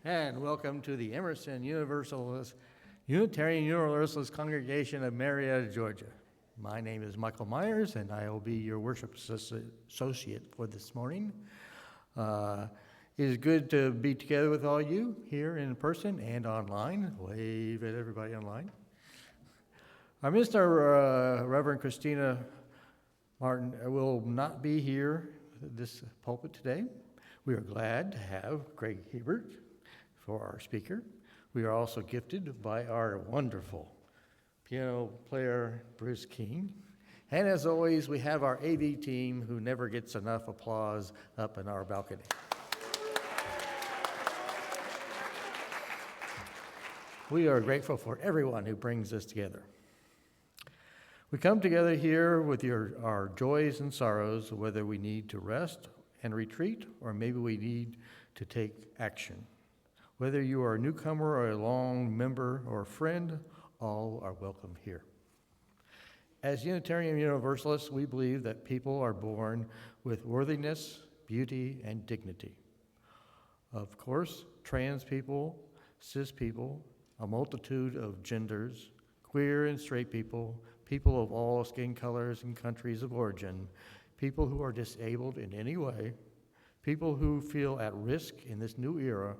And welcome to the Emerson Unitarian Universalist Congregation of Marietta, Georgia. My name is Michael Myers, and I will be your worship associate for this morning. It is good to be together with all you here in person and online. Wave at everybody online. Our minister, Reverend Christina Martin, will not be here at this pulpit today. We are glad to have Greg Hiebert for our speaker. We are also gifted by our wonderful piano player, Bruce King. And as always, we have our AV team who never gets enough applause up in our balcony. We are grateful for everyone who brings us together. We come together here with our joys and sorrows, whether we need to rest and retreat, or maybe we need to take action. Whether you are a newcomer or a long member or a friend, all are welcome here. As Unitarian Universalists, we believe that people are born with worthiness, beauty, and dignity. Of course, trans people, cis people, a multitude of genders, queer and straight people, people of all skin colors and countries of origin, people who are disabled in any way, people who feel at risk in this new era.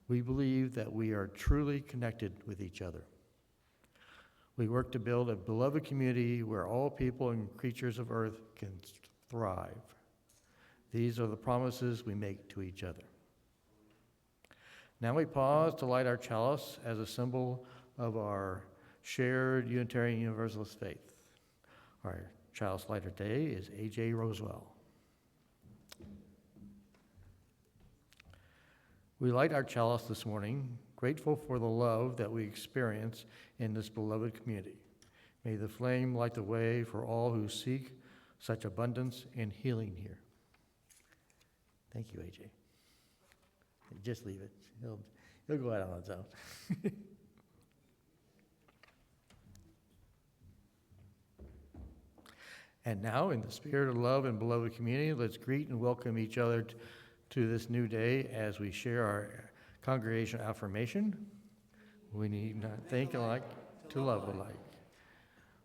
We believe that we are truly connected with each other. We work to build a beloved community where all people and creatures of earth can thrive. These are the promises we make to each other. Now we pause to light our chalice as a symbol of our shared Unitarian Universalist faith. Our chalice lighter today is A.J. Roswell. We light our chalice this morning, grateful for the love that we experience in this beloved community. May the flame light the way for all who seek such abundance and healing here. Thank you, AJ. Just leave it. He'll go out on its own. And now, in the spirit of love and beloved community, let's greet and welcome each other to this new day as we share our congregation affirmation. We need not think alike to love alike.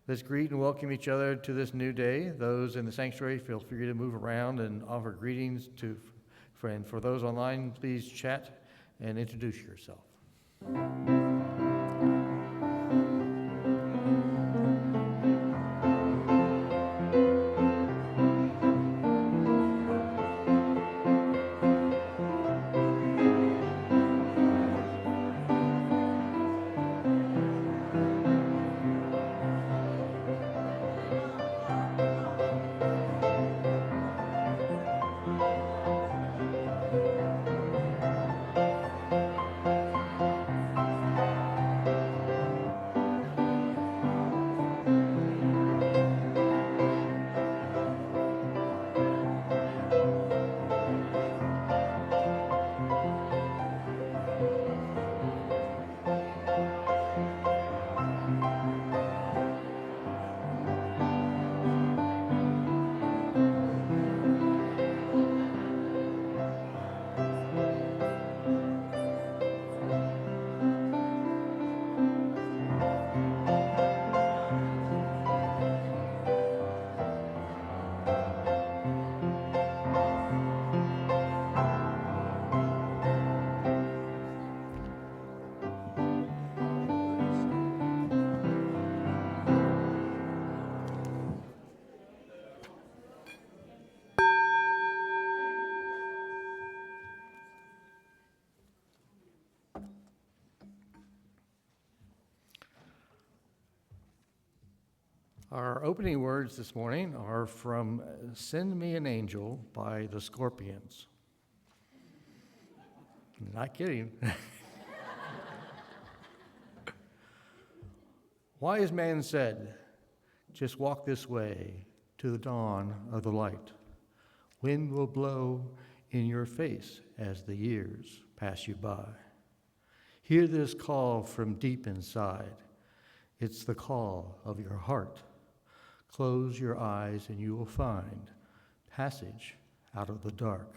Let's greet and welcome each other to this new day. Those in the sanctuary, feel free to move around and offer greetings to friends. For those online, please chat and introduce yourself. Our opening words this morning are from Send Me an Angel by the Scorpions. Not kidding. Wise man said, just walk this way to the dawn of the light. Wind will blow in your face as the years pass you by. Hear this call from deep inside. It's the call of your heart. Close your eyes and you will find passage out of the dark.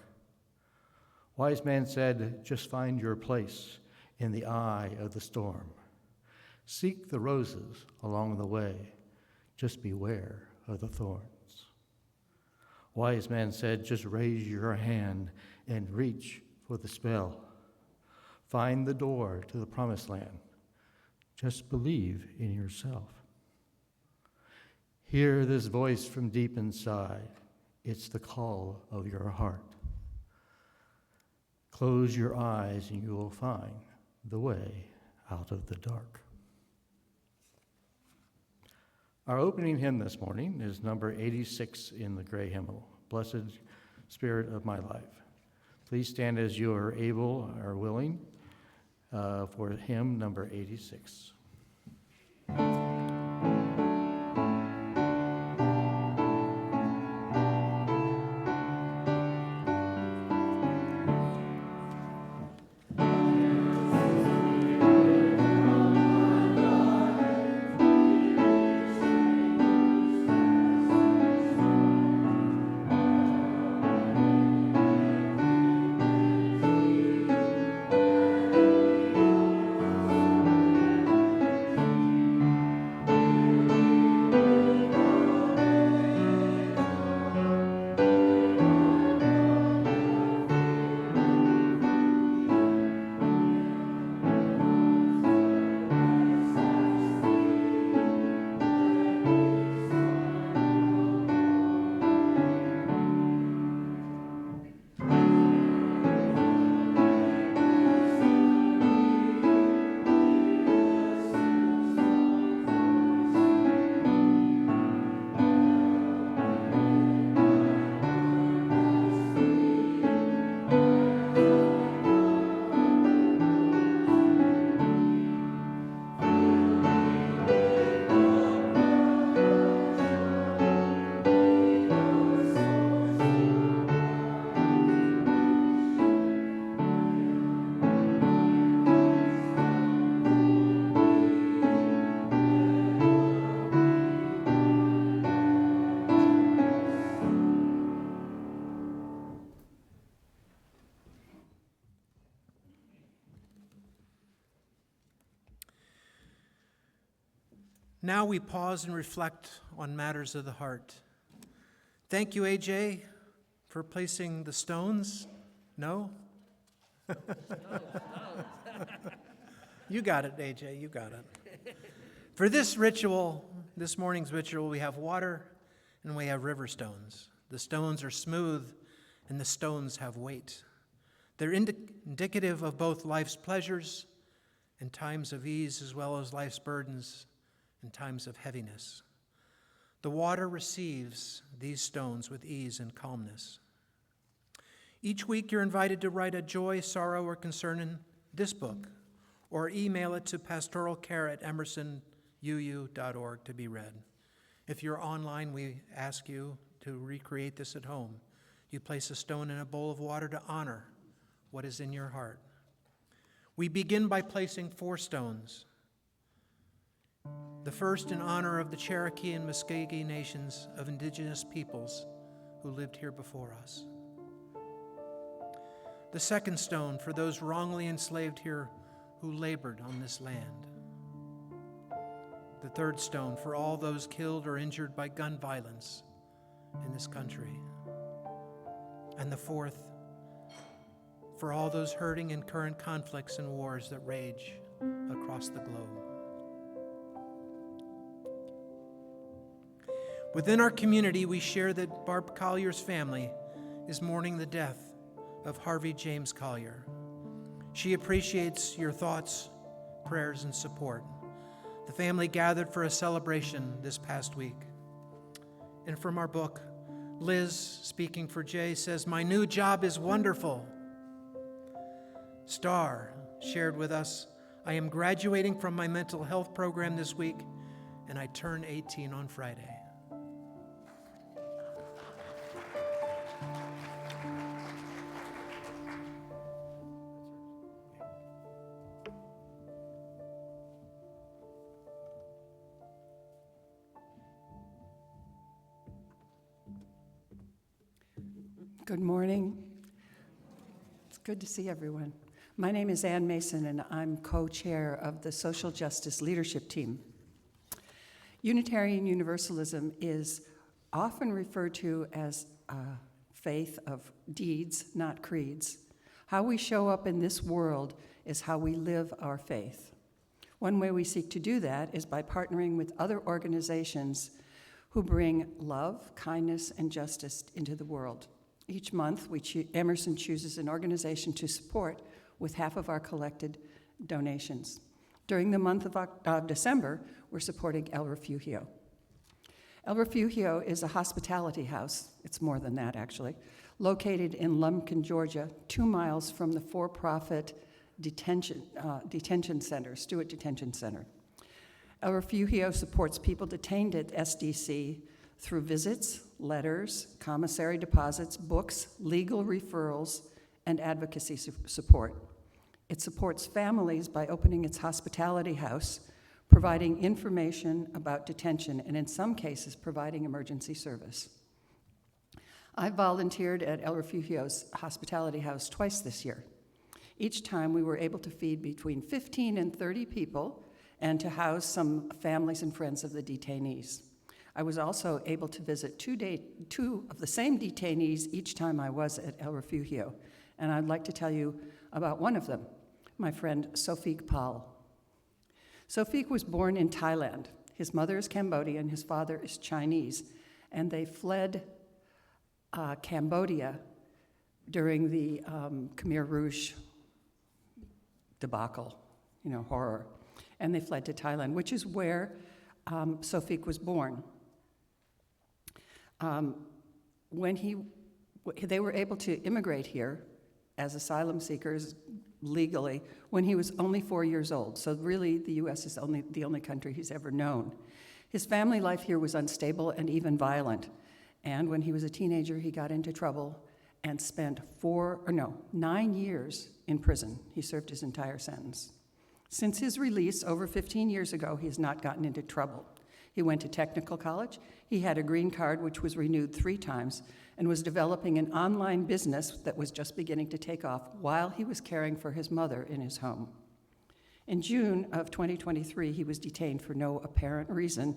Wise man said, just find your place in the eye of the storm. Seek the roses along the way, just beware of the thorns. Wise man said, just raise your hand and reach for the spell. Find the door to the promised land. Just believe in yourself. Hear this voice from deep inside. It's the call of your heart. Close your eyes and you will find the way out of the dark. Our opening hymn this morning is number 86 in the gray hymnal, Blessed Spirit of My Life. Please stand as you are able or willing for hymn number 86. Now we pause and reflect on matters of the heart. Thank you, AJ, for placing the stones. No? You got it, AJ, you got it. For this ritual, this morning's ritual, we have water and we have river stones. The stones are smooth and the stones have weight. They're indicative of both life's pleasures and times of ease, as well as life's burdens in times of heaviness. The water receives these stones with ease and calmness. Each week you're invited to write a joy, sorrow, or concern in this book, or email it to pastoral@emersonuu.org to be read. If you're online, we ask you to recreate this at home. You place a stone in a bowl of water to honor what is in your heart. We begin by placing 4 stones. The first in honor of the Cherokee and Muskogee nations of indigenous peoples who lived here before us. The second stone for those wrongly enslaved here who labored on this land. The third stone for all those killed or injured by gun violence in this country. And the fourth for all those hurting in current conflicts and wars that rage across the globe. Within our community, we share that Barb Collier's family is mourning the death of Harvey James Collier. She appreciates your thoughts, prayers, and support. The family gathered for a celebration this past week. And from our book, Liz, speaking for Jay, says, "My new job is wonderful." Star shared with us, "I am graduating from my mental health program this week, and I turn 18 on Friday." Good morning. It's good to see everyone. My name is Ann Mason, and I'm co-chair of the Social Justice Leadership Team. Unitarian Universalism is often referred to as a faith of deeds, not creeds. How we show up in this world is how we live our faith. One way we seek to do that is by partnering with other organizations who bring love, kindness, and justice into the world. Each month, Emerson chooses an organization to support with half of our collected donations. During the month of December, we're supporting El Refugio. El Refugio is a hospitality house, it's more than that actually, located in Lumpkin, Georgia, 2 miles from the for-profit detention center, Stewart Detention Center. El Refugio supports people detained at SDC through visits, letters, commissary deposits, books, legal referrals, and advocacy support. It supports families by opening its hospitality house, providing information about detention, and in some cases, providing emergency service. I volunteered at El Refugio's hospitality house twice this year. Each time we were able to feed between 15 and 30 people and to house some families and friends of the detainees. I was also able to visit two of the same detainees each time I was at El Refugio, and I'd like to tell you about one of them, my friend Sophik Pal. Sophik was born in Thailand. His mother is Cambodian, his father is Chinese, and they fled Cambodia during the Khmer Rouge debacle, horror. And they fled to Thailand, which is where Sophik was born. They were able to immigrate here as asylum seekers legally when he was only 4 years old. So really, the U.S. is the only country he's ever known. His family life here was unstable and even violent. And when he was a teenager, he got into trouble and spent 9 years in prison. He served his entire sentence. Since his release over 15 years ago, he has not gotten into trouble. He went to technical college, he had a green card which was renewed 3 times, and was developing an online business that was just beginning to take off while he was caring for his mother in his home. In June of 2023, he was detained for no apparent reason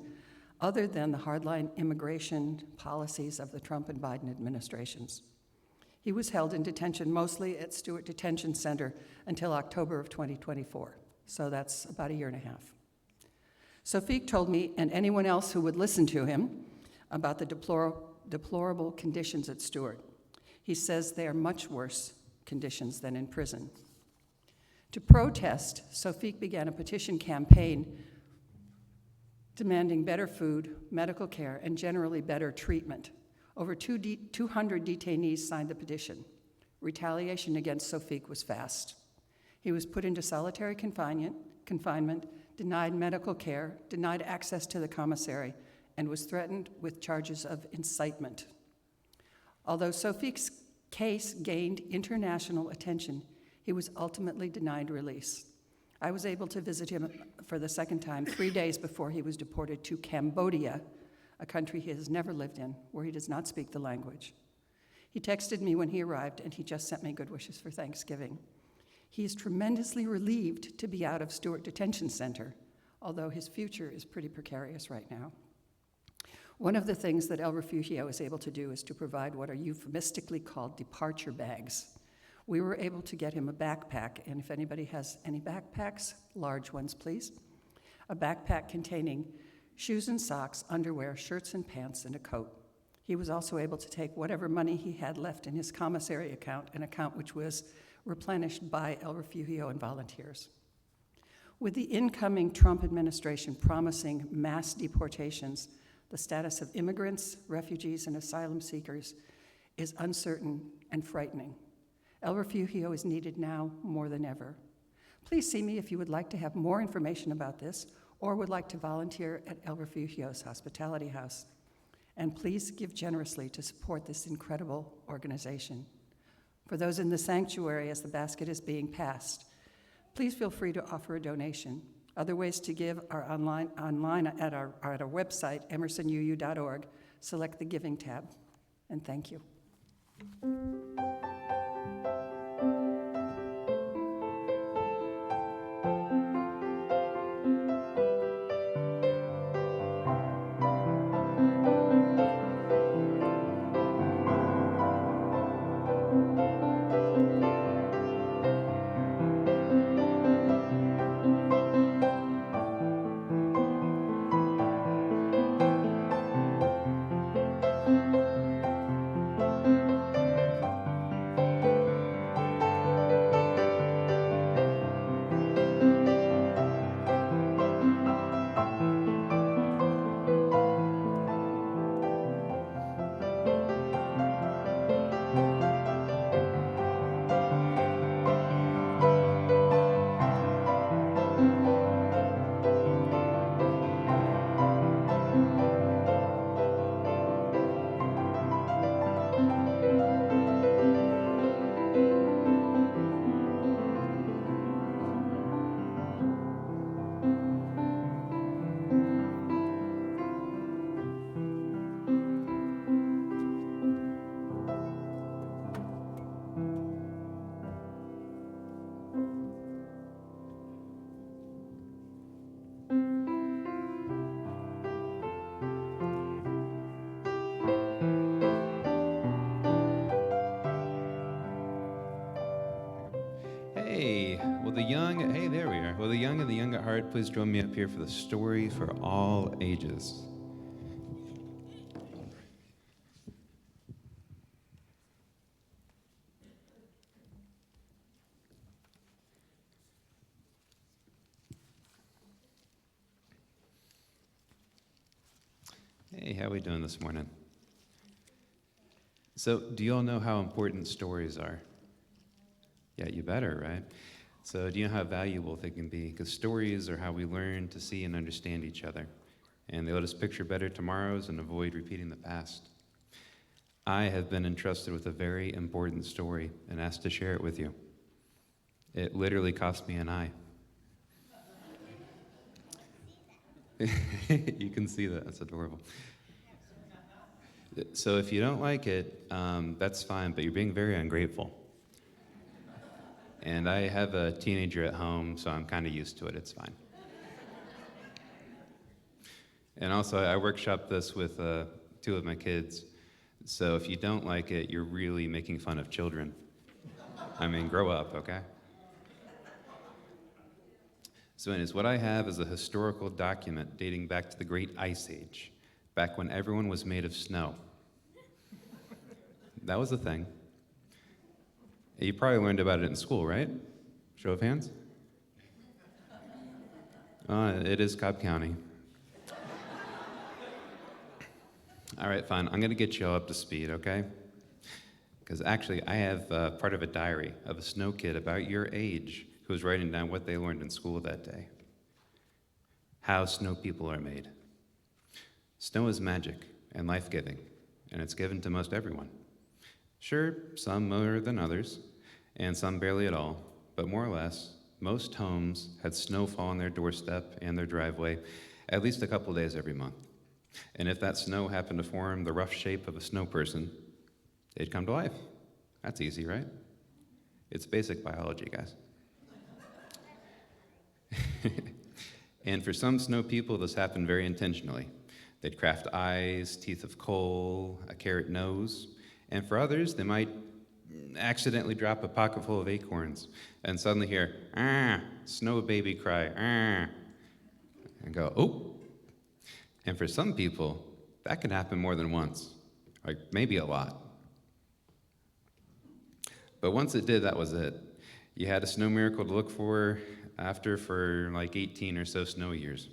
other than the hardline immigration policies of the Trump and Biden administrations. He was held in detention mostly at Stewart Detention Center until October of 2024. So that's about 1.5 years. Sophik told me, and anyone else who would listen to him, about the deplorable conditions at Stewart. He says they are much worse conditions than in prison. To protest, Sophik began a petition campaign demanding better food, medical care, and generally better treatment. Over 200 detainees signed the petition. Retaliation against Sophik was fast. He was put into solitary confinement, denied medical care, denied access to the commissary, and was threatened with charges of incitement. Although Sophik's case gained international attention, he was ultimately denied release. I was able to visit him for the second time 3 days before he was deported to Cambodia, a country he has never lived in, where he does not speak the language. He texted me when he arrived, and he just sent me good wishes for Thanksgiving. He is tremendously relieved to be out of Stewart Detention Center, although his future is pretty precarious right now. One of the things that El Refugio is able to do is to provide what are euphemistically called departure bags. We were able to get him a backpack, and if anybody has any backpacks, large ones please, a backpack containing shoes and socks, underwear, shirts and pants, and a coat. He was also able to take whatever money he had left in his commissary account, an account which was replenished by El Refugio and volunteers. With the incoming Trump administration promising mass deportations, the status of immigrants, refugees, and asylum seekers is uncertain and frightening. El Refugio is needed now more than ever. Please see me if you would like to have more information about this or would like to volunteer at El Refugio's hospitality house. And please give generously to support this incredible organization. For those in the sanctuary, as the basket is being passed, please feel free to offer a donation. Other ways to give are online at our website, emersonuu.org. Select the Giving tab, and thank you. Hey, hey, there we are. Will the young and the young at heart please join me up here for the story for all ages? Hey, how we doing this morning? So, do you all know how important stories are? Yeah, you better, right? So, do you know how valuable they can be? Because stories are how we learn to see and understand each other. And they let us picture better tomorrows and avoid repeating the past. I have been entrusted with a very important story and asked to share it with you. It literally cost me an eye. You can see that. That's adorable. So if you don't like it, that's fine, but you're being very ungrateful. And I have a teenager at home, so I'm kind of used to it. It's fine. And also, I workshop this with 2 of my kids. So if you don't like it, you're really making fun of children. I mean, grow up, okay? So anyways, what I have is a historical document dating back to the Great Ice Age, back when everyone was made of snow. That was a thing. You probably learned about it in school, right? Show of hands? It is Cobb County. All right, fine. I'm going to get you all up to speed, okay? Because actually, I have part of a diary of a snow kid about your age who was writing down what they learned in school that day. How snow people are made. Snow is magic and life-giving, and it's given to most everyone. Sure, some more than others, and some barely at all, but more or less, most homes had snowfall on their doorstep and their driveway at least a couple days every month. And if that snow happened to form the rough shape of a snow person, they'd come to life. That's easy, right? It's basic biology, guys. And for some snow people, this happened very intentionally. They'd craft eyes, teeth of coal, a carrot nose, and for others, they might accidentally drop a pocket full of acorns and suddenly hear, snow baby cry, and go, oh. And for some people, that can happen more than once, like maybe a lot. But once it did, that was it. You had a snow miracle to look for after for like 18 or so snow years.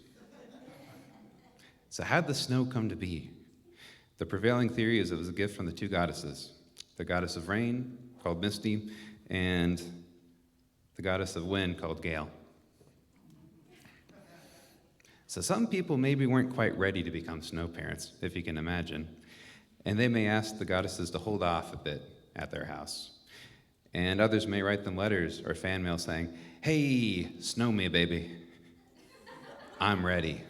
So how'd the snow come to be? The prevailing theory is it was a gift from the 2 goddesses, the goddess of rain, called Misty, and the goddess of wind, called Gale. So some people maybe weren't quite ready to become snow parents, if you can imagine, and they may ask the goddesses to hold off a bit at their house. And others may write them letters or fan mail saying, hey, snow me, baby. I'm ready.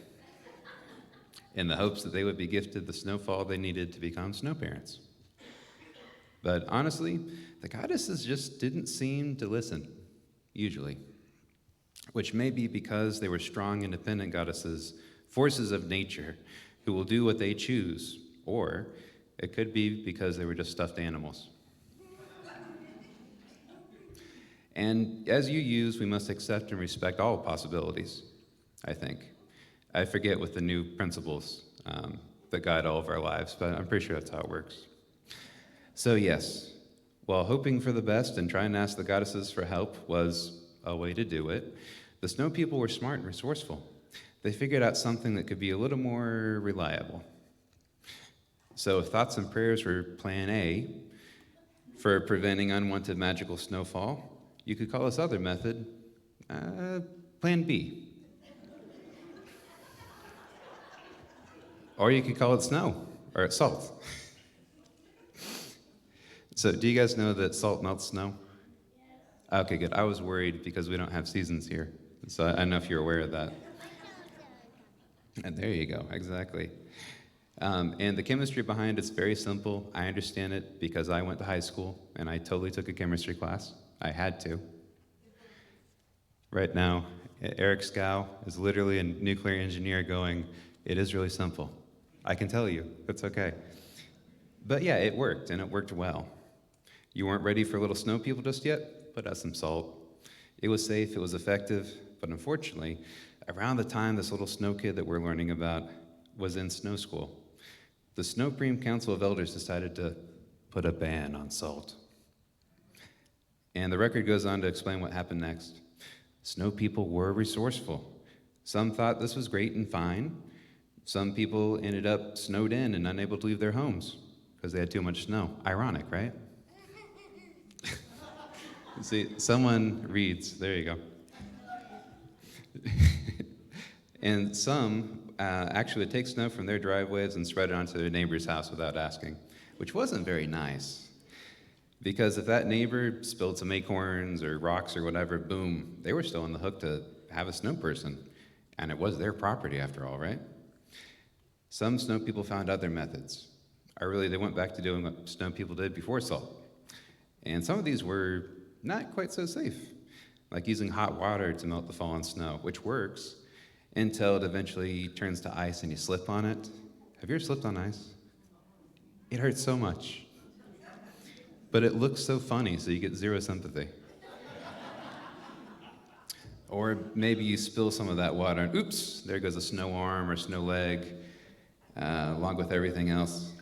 In the hopes that they would be gifted the snowfall they needed to become snow parents. But honestly, the goddesses just didn't seem to listen, usually. Which may be because they were strong, independent goddesses, forces of nature, who will do what they choose, or it could be because they were just stuffed animals. And as you use, we must accept and respect all possibilities, I think. I forget what the new principles that guide all of our lives, but I'm pretty sure that's how it works. So yes, while hoping for the best and trying to ask the goddesses for help was a way to do it, the snow people were smart and resourceful. They figured out something that could be a little more reliable. So if thoughts and prayers were plan A for preventing unwanted magical snowfall, you could call this other method plan B. Or you could call it snow, or salt. So do you guys know that salt melts snow? Okay, good. I was worried because we don't have seasons here. So I don't know if you're aware of that. And there you go, exactly. And the chemistry behind it's very simple. I understand it because I went to high school and I totally took a chemistry class. I had to. Right now, Eric Scow is literally a nuclear engineer going, it is really simple. I can tell you, it's okay. But yeah, it worked, and it worked well. You weren't ready for little snow people just yet? Put out some salt. It was safe, it was effective, but unfortunately, around the time this little snow kid that we're learning about was in snow school, the Supreme Council of Elders decided to put a ban on salt. And the record goes on to explain what happened next. Snow people were resourceful. Some thought this was great and fine. Some people ended up snowed in and unable to leave their homes because they had too much snow. Ironic, right? See, someone reads, there you go. And some actually would take snow from their driveways and spread it onto their neighbor's house without asking, which wasn't very nice. Because if that neighbor spilled some acorns or rocks or whatever, boom, they were still on the hook to have a snow person. And it was their property after all, right? Some snow people found other methods. Or really, they went back to doing what snow people did before salt. And some of these were not quite so safe, like using hot water to melt the fallen snow, which works until it eventually turns to ice and you slip on it. Have you ever slipped on ice? It hurts so much. But it looks so funny, so you get zero sympathy. Or maybe you spill some of that water, and oops, there goes a snow arm or snow leg, along with everything else.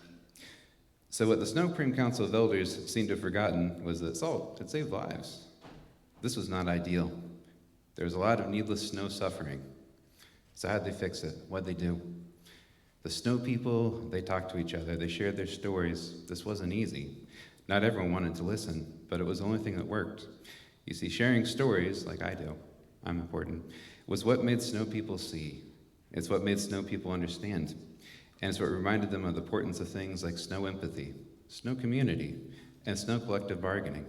So what the Supreme Council of Elders seemed to have forgotten was that salt had saved lives. This was not ideal. There was a lot of needless snow suffering. So how'd they fix it? What'd they do? The snow people, they talked to each other. They shared their stories. This wasn't easy. Not everyone wanted to listen, but it was the only thing that worked. You see, sharing stories, like I do, I'm important, was what made snow people see. It's what made snow people understand. And it's what reminded them of the importance of things like snow empathy, snow community, and snow collective bargaining.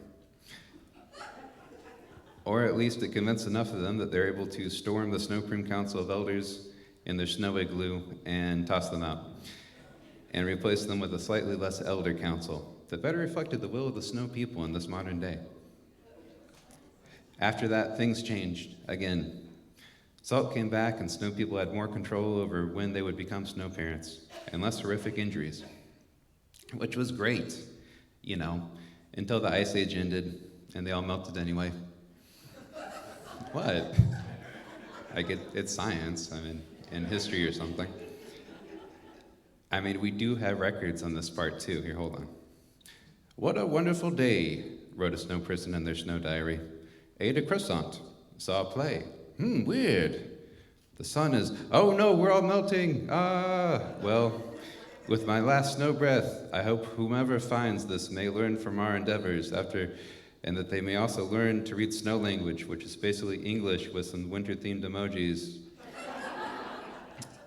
Or at least it convinced enough of them that they're able to storm the Supreme Council of Elders in their snow igloo and toss them out, and replace them with a slightly less elder council that better reflected the will of the snow people in this modern day. After that, things changed again. Salt came back and snow people had more control over when they would become snow parents and less horrific injuries, which was great, you know, until the Ice Age ended and they all melted anyway. What? Like it's science, I mean, in history or something. I mean, we do have records on this part too. Here, hold on. What a wonderful day, wrote a snow person in their snow diary. Ate a croissant, saw a play. Weird. The sun is, oh no, we're all melting. Well, with my last snow breath, I hope whomever finds this may learn from our endeavors and that they may also learn to read snow language, which is basically English with some winter-themed emojis.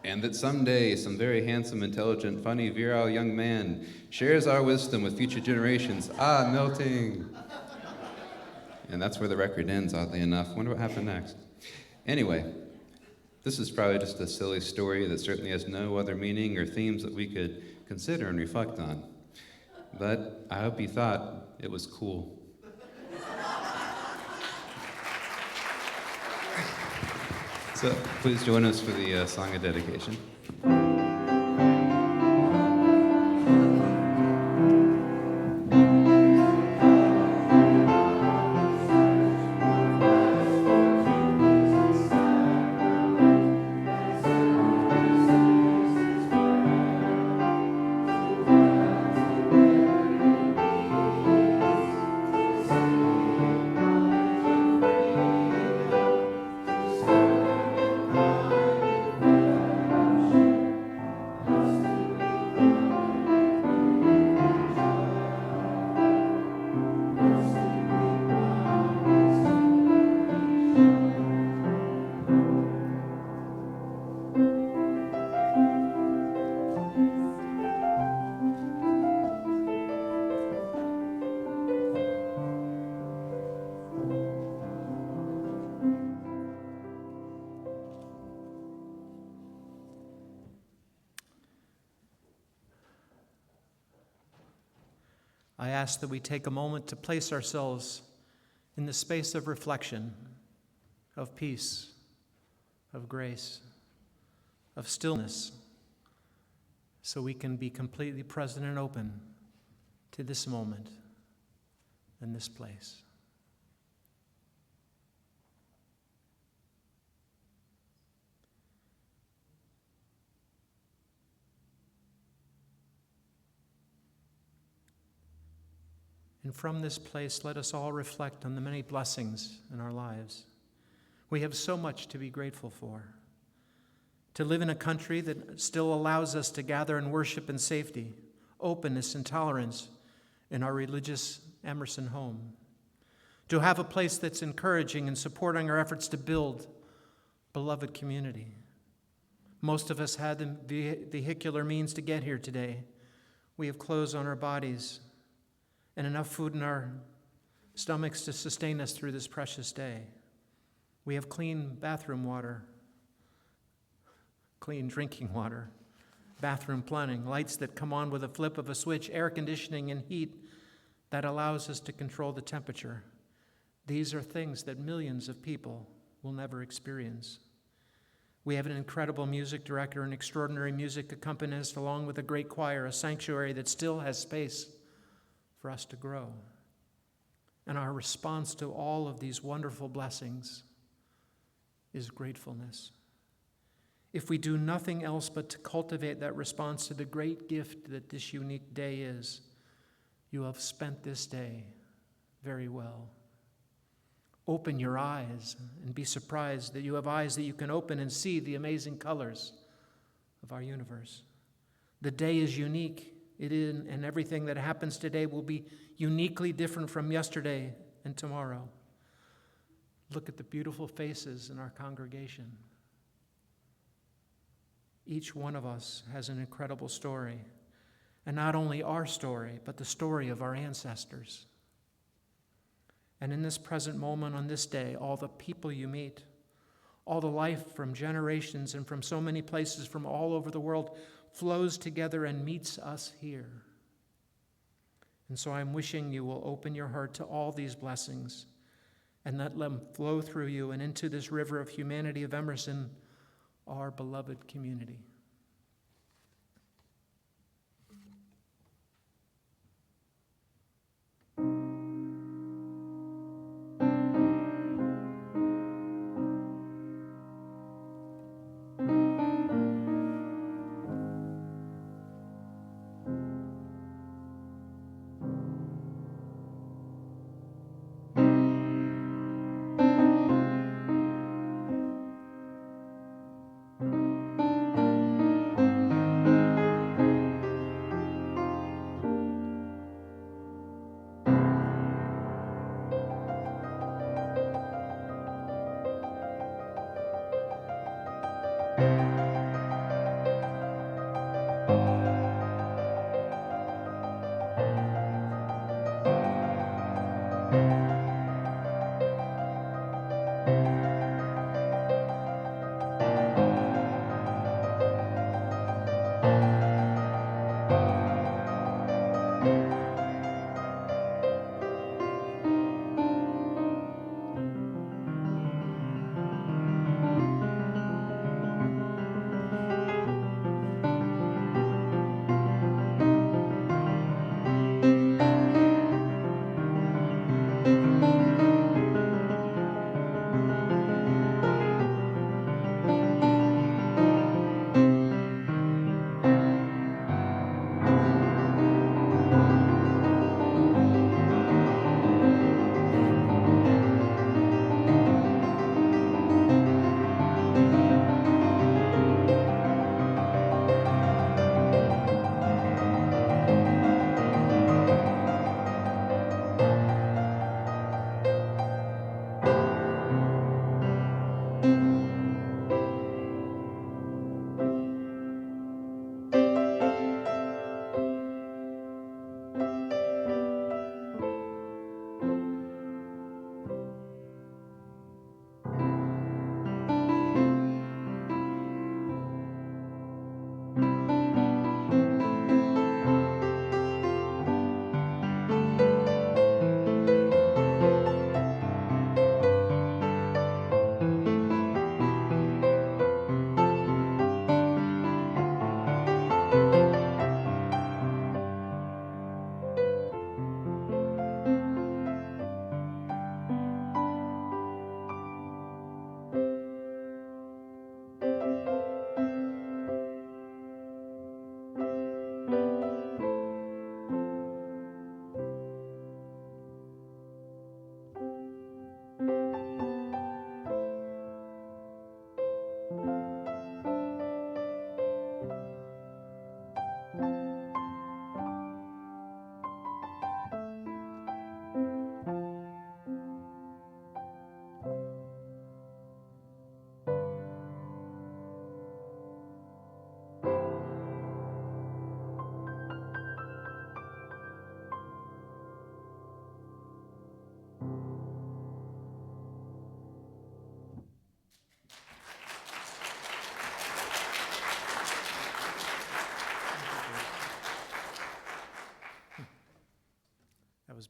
And that someday some very handsome, intelligent, funny, virile young man shares our wisdom with future generations. Melting. And that's where the record ends, oddly enough. Wonder what happened next. Anyway, this is probably just a silly story that certainly has no other meaning or themes that we could consider and reflect on. But I hope you thought it was cool. So please join us for the song of dedication. I ask that we take a moment to place ourselves in the space of reflection, of peace, of grace, of stillness, so we can be completely present and open to this moment and this place. And from this place, let us all reflect on the many blessings in our lives. We have so much to be grateful for. To live in a country that still allows us to gather and worship in safety, openness, and tolerance in our religious Emerson home. To have a place that's encouraging and supporting our efforts to build beloved community. Most of us had the vehicular means to get here today. We have clothes on our bodies and enough food in our stomachs to sustain us through this precious day. We have clean bathroom water, clean drinking water, bathroom plumbing, lights that come on with a flip of a switch, air conditioning and heat that allows us to control the temperature. These are things that millions of people will never experience. We have an incredible music director, an extraordinary music accompanist, along with a great choir, a sanctuary that still has space for us to grow. And our response to all of these wonderful blessings is gratefulness. If we do nothing else but to cultivate that response to the great gift that this unique day is, you have spent this day very well. Open your eyes and be surprised that you have eyes that you can open and see the amazing colors of our universe. The day is unique. It is, and everything that happens today will be uniquely different from yesterday and tomorrow. Look at the beautiful faces in our congregation. Each one of us has an incredible story, and not only our story, but the story of our ancestors. And in this present moment on this day, all the people you meet, all the life from generations and from so many places from all over the world flows together and meets us here. And so I'm wishing you will open your heart to all these blessings and let them flow through you and into this river of humanity of Emerson, our beloved community.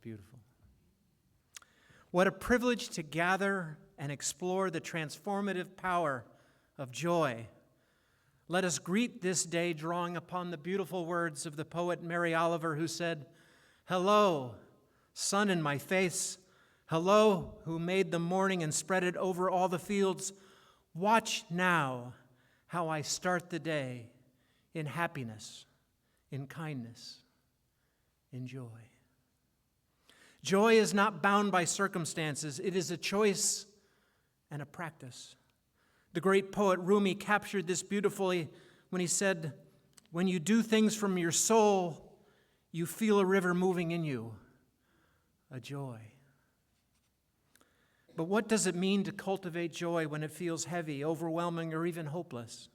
beautiful. What a privilege to gather and explore the transformative power of joy. Let us greet this day drawing upon the beautiful words of the poet Mary Oliver, who said, "Hello, sun in my face. Hello, who made the morning and spread it over all the fields. Watch now how I start the day in happiness, in kindness, in joy." Joy is not bound by circumstances. It is a choice and a practice. The great poet Rumi captured this beautifully when he said, "When you do things from your soul, you feel a river moving in you, a joy." But what does it mean to cultivate joy when it feels heavy, overwhelming, or even hopeless?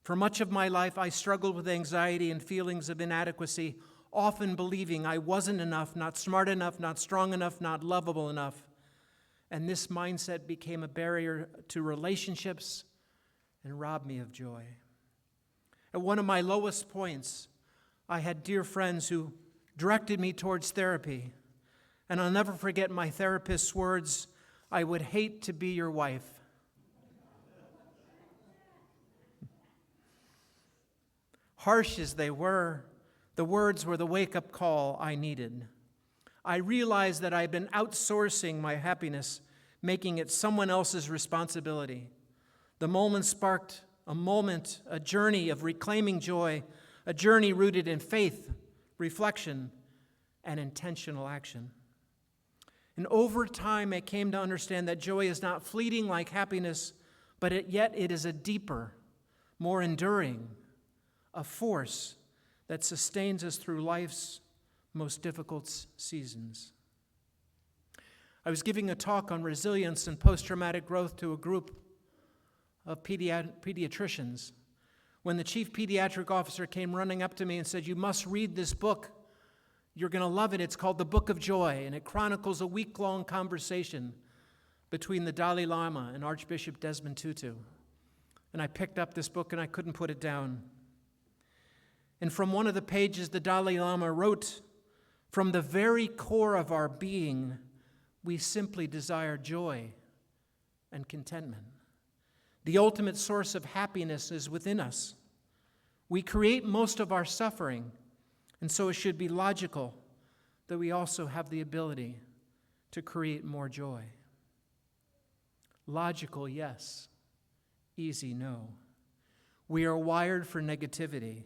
For much of my life, I struggled with anxiety and feelings of inadequacy, often believing I wasn't enough, not smart enough, not strong enough, not lovable enough. And this mindset became a barrier to relationships and robbed me of joy. At one of my lowest points, I had dear friends who directed me towards therapy. And I'll never forget my therapist's words, "I would hate to be your wife." Harsh as they were, the words were the wake-up call I needed. I realized that I had been outsourcing my happiness, making it someone else's responsibility. The moment sparked a journey of reclaiming joy, a journey rooted in faith, reflection, and intentional action. And over time, I came to understand that joy is not fleeting like happiness, but yet it is a deeper, more enduring, a force that sustains us through life's most difficult seasons. I was giving a talk on resilience and post-traumatic growth to a group of pediatricians when the chief pediatric officer came running up to me and said, "You must read this book. You're going to love it. It's called The Book of Joy, and it chronicles a week-long conversation between the Dalai Lama and Archbishop Desmond Tutu." And I picked up this book and I couldn't put it down. And from one of the pages, the Dalai Lama wrote, "From the very core of our being, we simply desire joy and contentment. The ultimate source of happiness is within us. We create most of our suffering, and so it should be logical that we also have the ability to create more joy." Logical, yes. Easy, no. We are wired for negativity,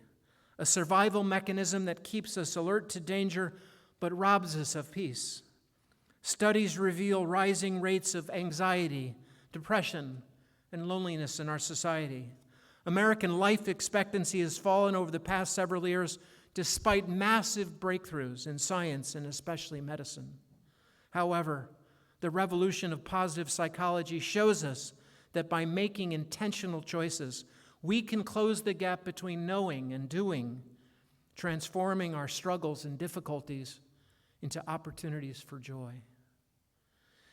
a survival mechanism that keeps us alert to danger but robs us of peace. Studies reveal rising rates of anxiety, depression, and loneliness in our society. American life expectancy has fallen over the past several years despite massive breakthroughs in science and especially medicine. However, the revolution of positive psychology shows us that by making intentional choices, we can close the gap between knowing and doing, transforming our struggles and difficulties into opportunities for joy.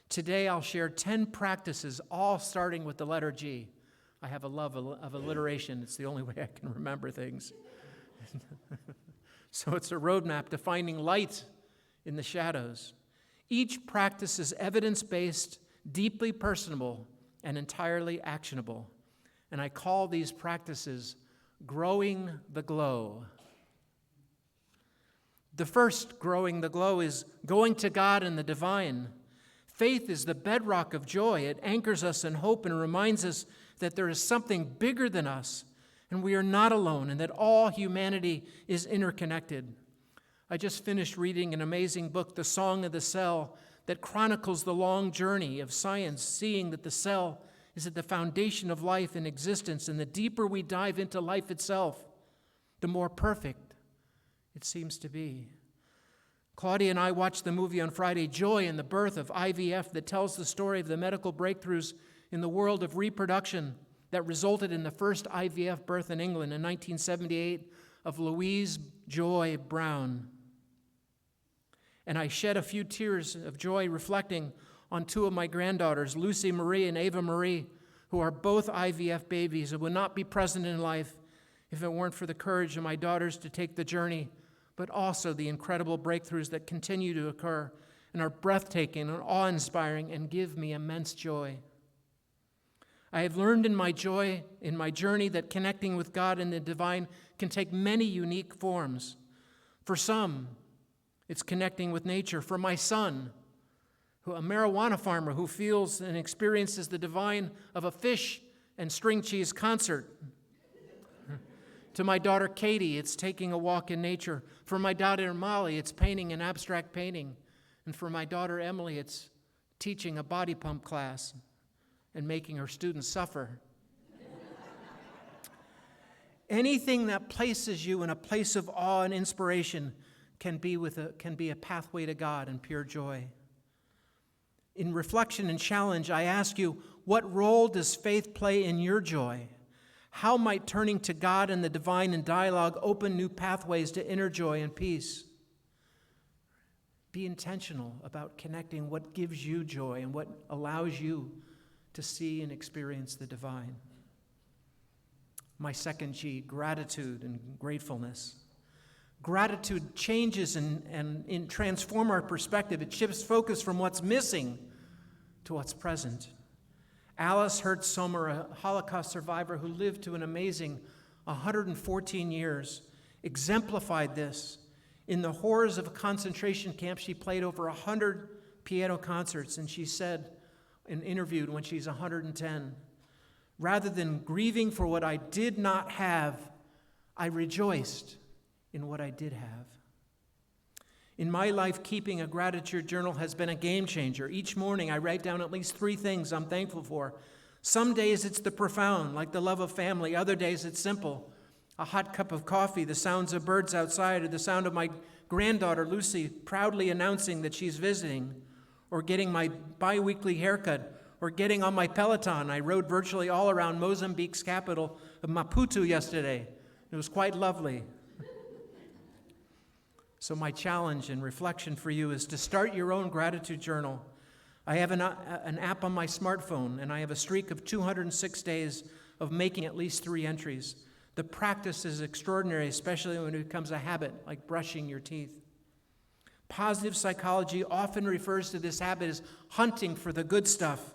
Today, I'll share 10 practices, all starting with the letter G. I have a love of alliteration. It's the only way I can remember things. So it's a roadmap to finding light in the shadows. Each practice is evidence-based, deeply personable, and entirely actionable. And I call these practices growing the glow. The first, growing the glow, is going to God and the divine. Faith is the bedrock of joy. It anchors us in hope and reminds us that there is something bigger than us, and we are not alone, and that all humanity is interconnected. I just finished reading an amazing book, The Song of the Cell, that chronicles the long journey of science, seeing that the cell is at the foundation of life and existence, and the deeper we dive into life itself, the more perfect it seems to be. Claudia and I watched the movie on Friday, Joy and the Birth of IVF, that tells the story of the medical breakthroughs in the world of reproduction that resulted in the first IVF birth in England in 1978 of Louise Joy Brown. And I shed a few tears of joy reflecting on two of my granddaughters, Lucy Marie and Ava Marie, who are both IVF babies and would not be present in life if it weren't for the courage of my daughters to take the journey, but also the incredible breakthroughs that continue to occur and are breathtaking and awe-inspiring and give me immense joy. I have learned in my journey, that connecting with God and the divine can take many unique forms. For some, it's connecting with nature. For my son, a marijuana farmer who feels and experiences the divine of a fish and string cheese concert. To my daughter Katie, it's taking a walk in nature. For my daughter Molly, it's painting an abstract painting. And for my daughter Emily, it's teaching a body pump class and making her students suffer. Anything that places you in a place of awe and inspiration can be a pathway to God and pure joy. In reflection and challenge, I ask you, what role does faith play in your joy? How might turning to God and the divine in dialogue open new pathways to inner joy and peace? Be intentional about connecting what gives you joy and what allows you to see and experience the divine. My second G, gratitude and gratefulness. Gratitude changes and transforms our perspective. It shifts focus from what's missing to what's present. Alice Hertz Sommer, a Holocaust survivor who lived to an amazing 114 years, exemplified this. In the horrors of a concentration camp, she played over 100 piano concerts, and she said, and interviewed when she's 110, rather than grieving for what I did not have, I rejoiced in what I did have. In my life, keeping a gratitude journal has been a game changer. Each morning, I write down at least 3 things I'm thankful for. Some days it's the profound, like the love of family. Other days it's simple. A hot cup of coffee, the sounds of birds outside, or the sound of my granddaughter, Lucy, proudly announcing that she's visiting, or getting my bi-weekly haircut, or getting on my Peloton. I rode virtually all around Mozambique's capital of Maputo yesterday. It was quite lovely. So my challenge and reflection for you is to start your own gratitude journal. I have an app on my smartphone, and I have a streak of 206 days of making at least 3 entries. The practice is extraordinary, especially when it becomes a habit, like brushing your teeth. Positive psychology often refers to this habit as hunting for the good stuff.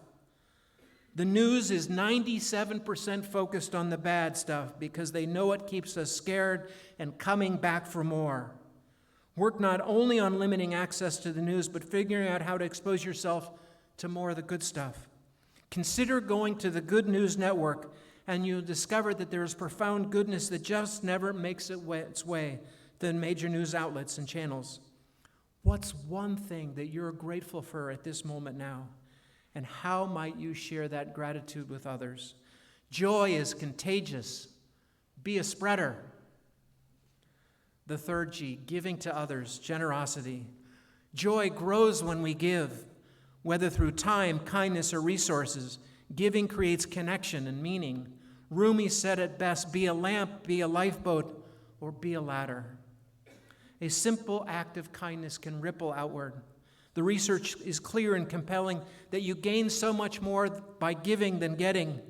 The news is 97% focused on the bad stuff because they know it keeps us scared and coming back for more. Work not only on limiting access to the news, but figuring out how to expose yourself to more of the good stuff. Consider going to the Good News Network, and you'll discover that there is profound goodness that just never makes its way to the major news outlets and channels. What's one thing that you're grateful for at this moment now? And how might you share that gratitude with others? Joy is contagious. Be a spreader. The third G, giving to others, generosity. Joy grows when we give, whether through time, kindness, or resources. Giving creates connection and meaning. Rumi said it best, be a lamp, be a lifeboat, or be a ladder. A simple act of kindness can ripple outward. The research is clear and compelling that you gain so much more by giving than getting.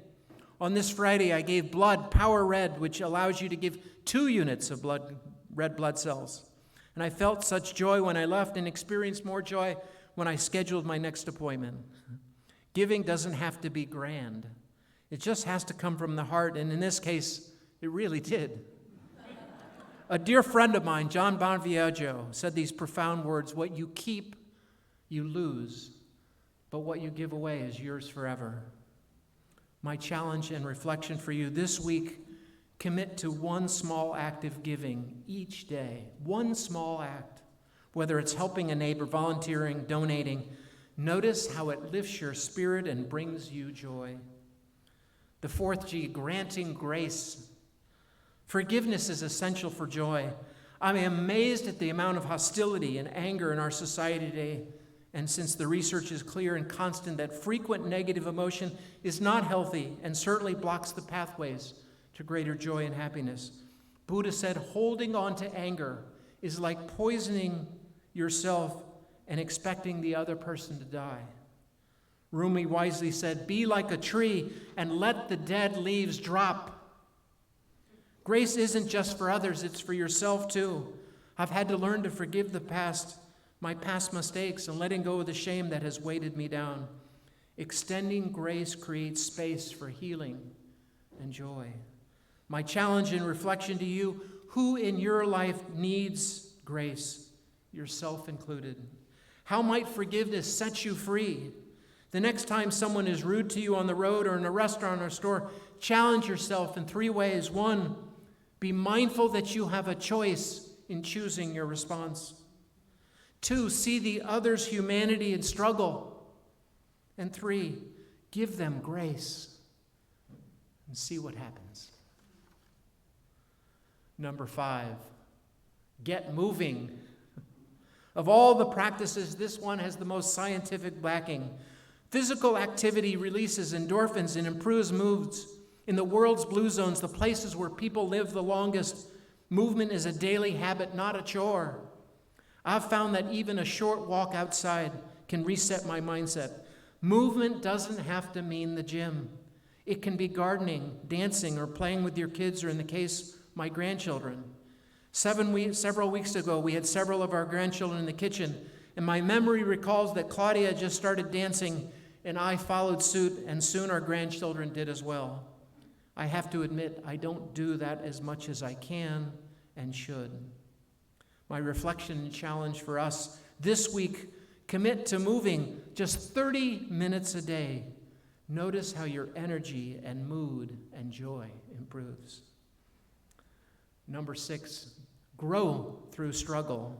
On this Friday, I gave blood, Power Red, which allows you to give 2 units of red blood cells. And I felt such joy when I left and experienced more joy when I scheduled my next appointment. Giving doesn't have to be grand. It just has to come from the heart, and in this case, it really did. A dear friend of mine, John Bonviaggio, said these profound words, what you keep, you lose, but what you give away is yours forever. My challenge and reflection for you this week, commit to one small act of giving each day. One small act, whether it's helping a neighbor, volunteering, donating. Notice how it lifts your spirit and brings you joy. The fourth G, granting grace. Forgiveness is essential for joy. I'm amazed at the amount of hostility and anger in our society today. And since the research is clear and constant that frequent negative emotion is not healthy and certainly blocks the pathways to greater joy and happiness. Buddha said holding on to anger is like poisoning yourself and expecting the other person to die. Rumi wisely said, be like a tree and let the dead leaves drop. Grace isn't just for others, it's for yourself too. I've had to learn to forgive my past mistakes, and letting go of the shame that has weighted me down. Extending grace creates space for healing and joy. My challenge and reflection to you, who in your life needs grace, yourself included? How might forgiveness set you free? The next time someone is rude to you on the road or in a restaurant or store, challenge yourself in 3 ways. 1, be mindful that you have a choice in choosing your response. 2, see the other's humanity and struggle. And 3, give them grace and see what happens. Number 5, get moving. Of all the practices, this one has the most scientific backing. Physical activity releases endorphins and improves moods. In the world's blue zones, the places where people live the longest, movement is a daily habit, not a chore. I've found that even a short walk outside can reset my mindset. Movement doesn't have to mean the gym. It can be gardening, dancing, or playing with your kids, or in the case, my grandchildren. Several weeks ago, we had several of our grandchildren in the kitchen, and my memory recalls that Claudia just started dancing, and I followed suit, and soon our grandchildren did as well. I have to admit, I don't do that as much as I can and should. My reflection and challenge for us this week, commit to moving just 30 minutes a day. Notice how your energy and mood and joy improves. Number 6, grow through struggle.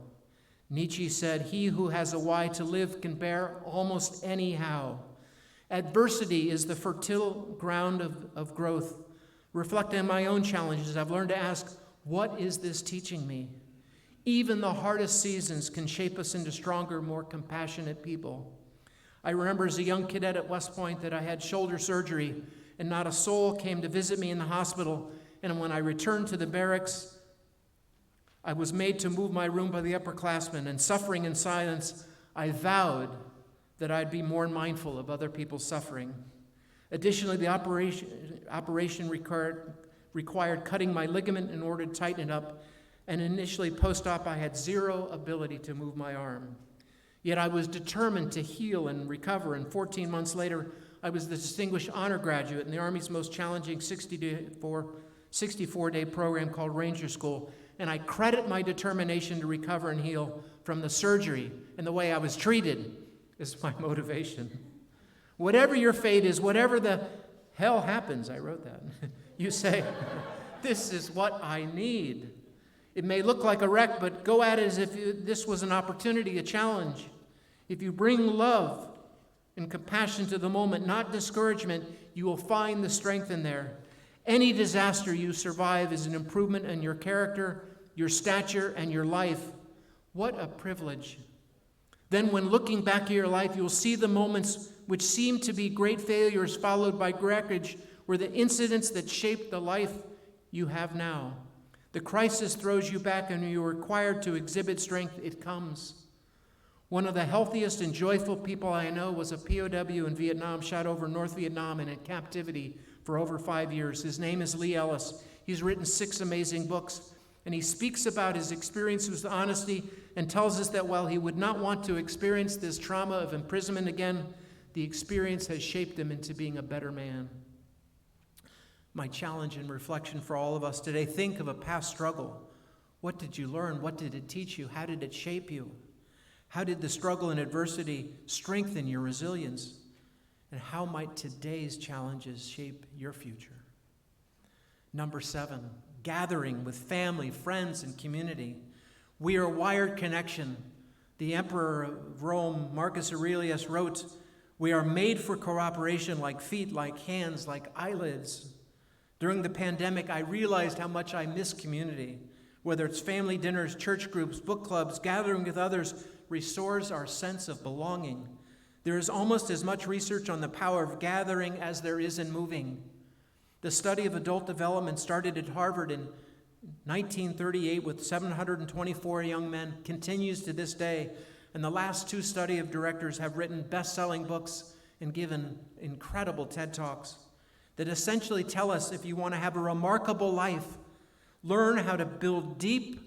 Nietzsche said, "He who has a why to live can bear almost anyhow." Adversity is the fertile ground of growth. Reflecting on my own challenges, I've learned to ask, what is this teaching me? Even the hardest seasons can shape us into stronger, more compassionate people. I remember as a young cadet at West Point that I had shoulder surgery, and not a soul came to visit me in the hospital. And when I returned to the barracks, I was made to move my room by the upperclassmen, and suffering in silence, I vowed that I'd be more mindful of other people's suffering. Additionally, the operation required cutting my ligament in order to tighten it up, and initially post-op I had zero ability to move my arm. Yet I was determined to heal and recover, and 14 months later, I was the Distinguished Honor Graduate in the Army's most challenging 64-day program called Ranger School, and I credit my determination to recover and heal from the surgery and the way I was treated as my motivation. Whatever your fate is, whatever the hell happens, I wrote that, you say, this is what I need. It may look like a wreck, but go at it as if this was an opportunity, a challenge. If you bring love and compassion to the moment, not discouragement, you will find the strength in there. Any disaster you survive is an improvement in your character, your stature, and your life. What a privilege. Then when looking back at your life, you'll see the moments which seem to be great failures followed by wreckage were the incidents that shaped the life you have now. The crisis throws you back and you are required to exhibit strength. It comes. One of the healthiest and joyful people I know was a POW in Vietnam, shot over North Vietnam and in captivity for over 5 years. His name is Lee Ellis. He's written 6 amazing books, and he speaks about his experience with honesty and tells us that while he would not want to experience this trauma of imprisonment again, the experience has shaped him into being a better man. My challenge and reflection for all of us today, think of a past struggle. What did you learn? What did it teach you? How did it shape you? How did the struggle and adversity strengthen your resilience? And how might today's challenges shape your future? Number 7, gathering with family, friends, and community. We are a wired connection. The Emperor of Rome, Marcus Aurelius, wrote, "We are made for cooperation like feet, like hands, like eyelids." During the pandemic, I realized how much I miss community. Whether it's family dinners, church groups, book clubs, gathering with others restores our sense of belonging. There is almost as much research on the power of gathering as there is in moving. The study of adult development started at Harvard in 1938 with 724 young men, continues to this day, and the last 2 study of directors have written best-selling books and given incredible TED Talks that essentially tell us if you want to have a remarkable life, learn how to build deep,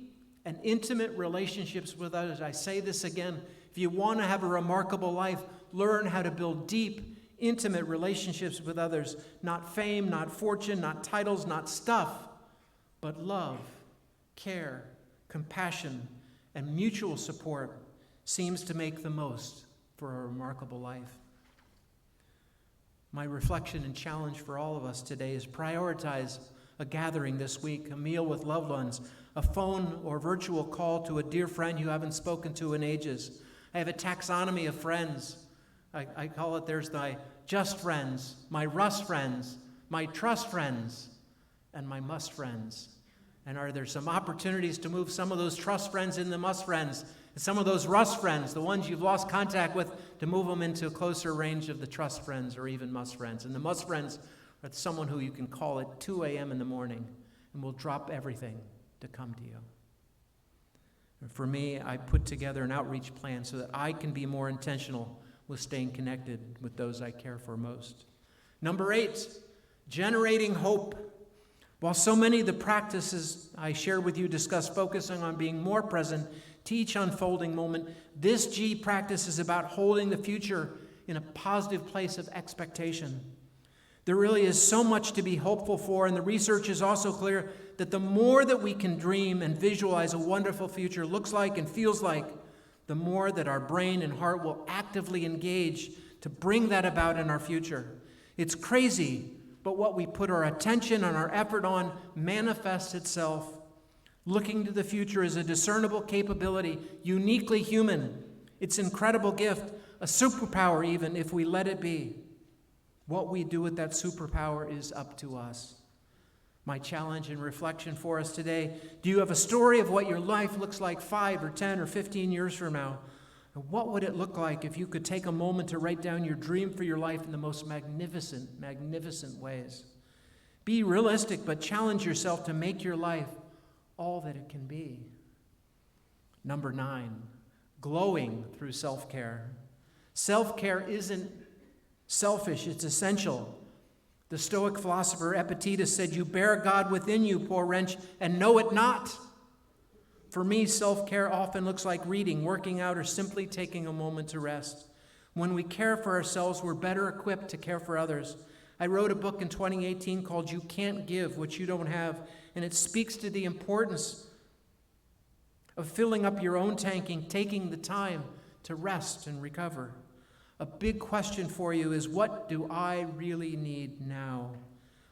and intimate relationships with others. I say this again, if you want to have a remarkable life, learn how to build deep, intimate relationships with others. Not fame, not fortune, not titles, not stuff, but love, care, compassion, and mutual support seems to make the most for a remarkable life. My reflection and challenge for all of us today is prioritize a gathering this week, a meal with loved ones, a phone or virtual call to a dear friend you haven't spoken to in ages. I have a taxonomy of friends. I call it, there's my just friends, my Russ friends, my trust friends, and my must friends. And are there some opportunities to move some of those trust friends into must friends, and some of those Russ friends, the ones you've lost contact with, to move them into a closer range of the trust friends or even must friends? And the must friends are someone who you can call at 2 a.m. in the morning and will drop everything to come to you. And for me, I put together an outreach plan so that I can be more intentional with staying connected with those I care for most. Number 8, generating hope. While so many of the practices I shared with you discuss focusing on being more present to each unfolding moment, this G practice is about holding the future in a positive place of expectation. There really is so much to be hopeful for, and the research is also clear that the more that we can dream and visualize a wonderful future looks like and feels like, the more that our brain and heart will actively engage to bring that about in our future. It's crazy, but what we put our attention and our effort on manifests itself. Looking to the future is a discernible capability, uniquely human. It's an incredible gift, a superpower even, if we let it be. What we do with that superpower is up to us. My challenge and reflection for us today, do you have a story of what your life looks like 5 or 10 or 15 years from now? And what would it look like if you could take a moment to write down your dream for your life in the most magnificent, magnificent ways? Be realistic, but challenge yourself to make your life all that it can be. Number 9, glowing through self-care. Self-care isn't selfish, it's essential. The Stoic philosopher Epictetus said, "You bear God within you, poor wretch, and know it not." For me, self-care often looks like reading, working out, or simply taking a moment to rest. When we care for ourselves, we're better equipped to care for others. I wrote a book in 2018 called "You Can't Give What You Don't Have," and it speaks to the importance of filling up your own tanking, taking the time to rest and recover. A big question for you is, what do I really need now?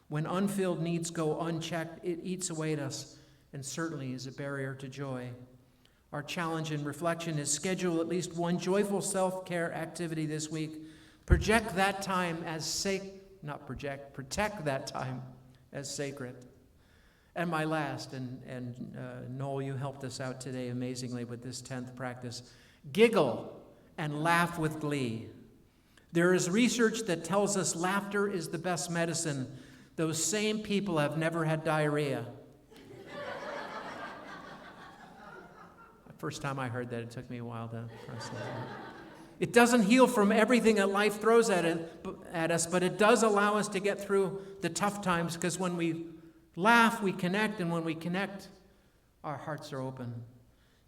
When unfilled needs go unchecked, it eats away at us and certainly is a barrier to joy. Our challenge and reflection is schedule at least one joyful self-care activity this week. Protect that time as sacred. And my last, and Noel, you helped us out today amazingly with this 10th practice, giggle and laugh with glee. There is research that tells us laughter is the best medicine. Those same people have never had diarrhea. The first time I heard that, it took me a while to process it. It doesn't heal from everything that life throws at us, but it does allow us to get through the tough times, because when we laugh, we connect, and when we connect, our hearts are open.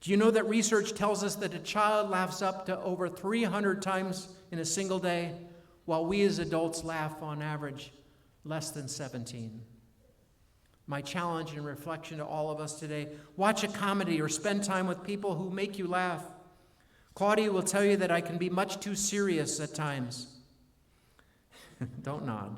Do you know that research tells us that a child laughs up to over 300 times in a single day, while we as adults laugh on average less than 17? My challenge and reflection to all of us today, watch a comedy or spend time with people who make you laugh. Claudia will tell you that I can be much too serious at times. Don't nod.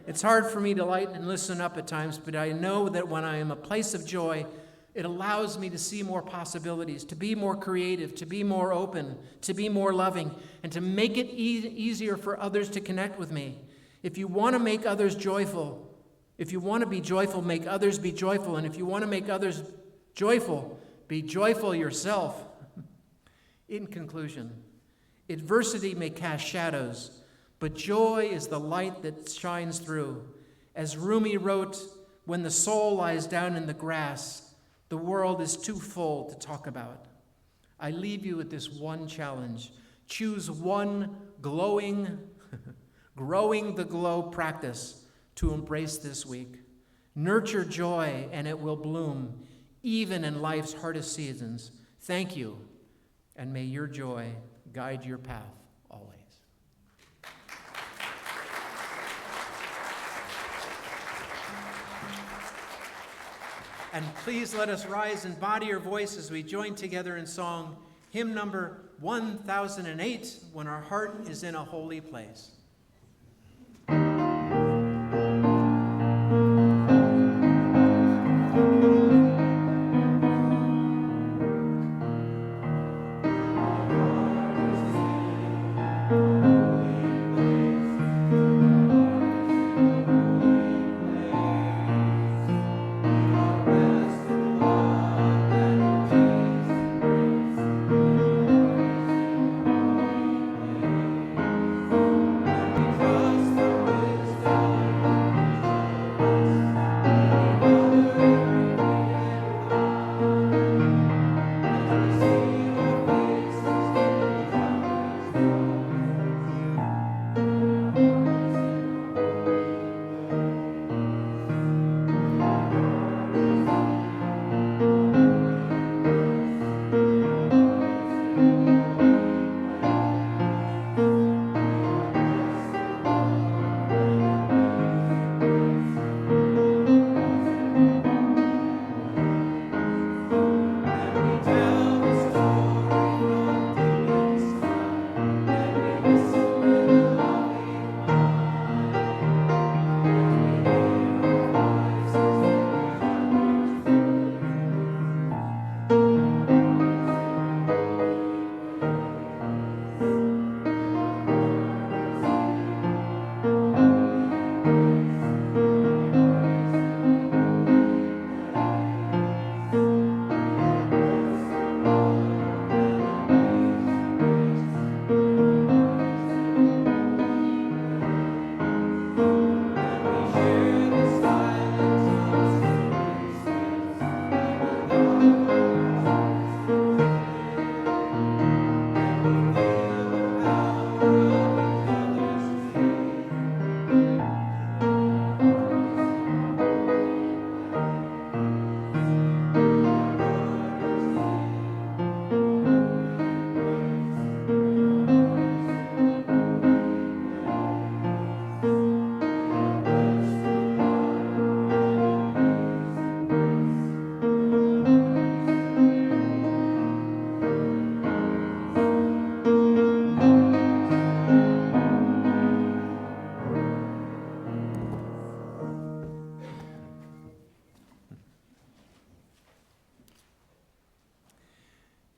It's hard for me to lighten and listen up at times, but I know that when I am a place of joy, it allows me to see more possibilities, to be more creative, to be more open, to be more loving, and to make it easier for others to connect with me. If you want to make others joyful, if you want to be joyful, make others be joyful. And if you want to make others joyful, be joyful yourself. In conclusion, adversity may cast shadows, but joy is the light that shines through. As Rumi wrote, "When the soul lies down in the grass, the world is too full to talk about." I leave you with this one challenge. Choose one glowing, growing the glow practice to embrace this week. Nurture joy and it will bloom. even in life's hardest seasons. Thank you, and may your joy guide your path always. And please let us rise in body or voice as we join together in song, hymn number 1008, When Our Heart is in a Holy Place.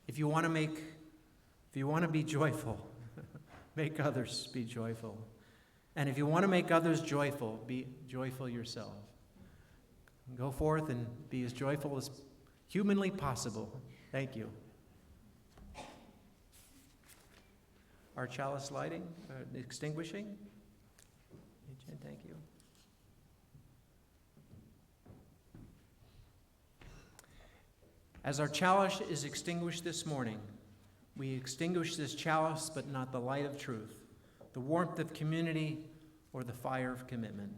If you want to be joyful, make others be joyful. And if you want to make others joyful, be joyful yourself. Go forth and be as joyful as humanly possible. Thank you. Our chalice lighting, extinguishing. Thank you. As our chalice is extinguished this morning, we extinguish this chalice, but not the light of truth, the warmth of community, or the fire of commitment.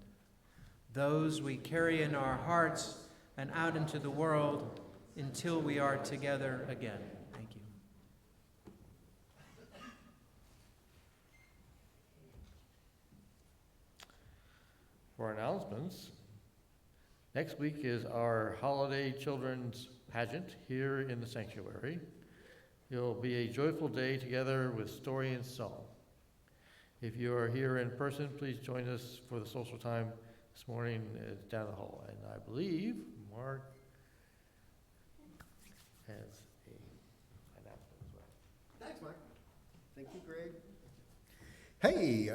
Those we carry in our hearts and out into the world until we are together again. Thank you. For announcements, next week is our holiday children's pageant here in the sanctuary. It'll be a joyful day together with story and song. If you are here in person, please join us for the social time this morning down the hall. And I believe Mark has an announcement as well. Thanks, Mike. Thank you, Greg. Hey,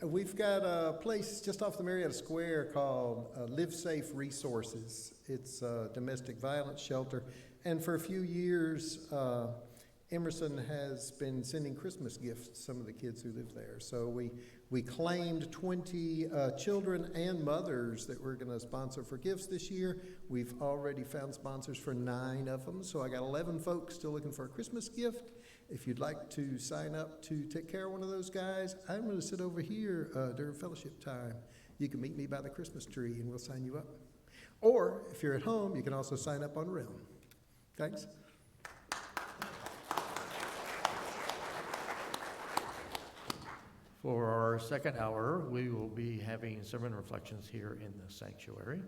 we've got a place just off the Marietta Square called Live Safe Resources. It's a domestic violence shelter. And for a few years, Emerson has been sending Christmas gifts to some of the kids who live there. So we claimed 20 children and mothers that we're going to sponsor for gifts this year. We've already found sponsors for 9 of them. So I got 11 folks still looking for a Christmas gift. If you'd like to sign up to take care of one of those guys, I'm going to sit over here during fellowship time. You can meet me by the Christmas tree and we'll sign you up. Or if you're at home, you can also sign up on Realm. Thanks. For our second hour, we will be having sermon reflections here in the sanctuary.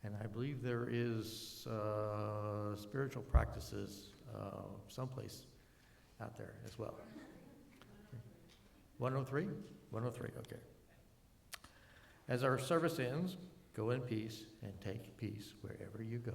And I believe there is spiritual practices someplace out there as well. 103? 103, okay. As our service ends, go in peace and take peace wherever you go.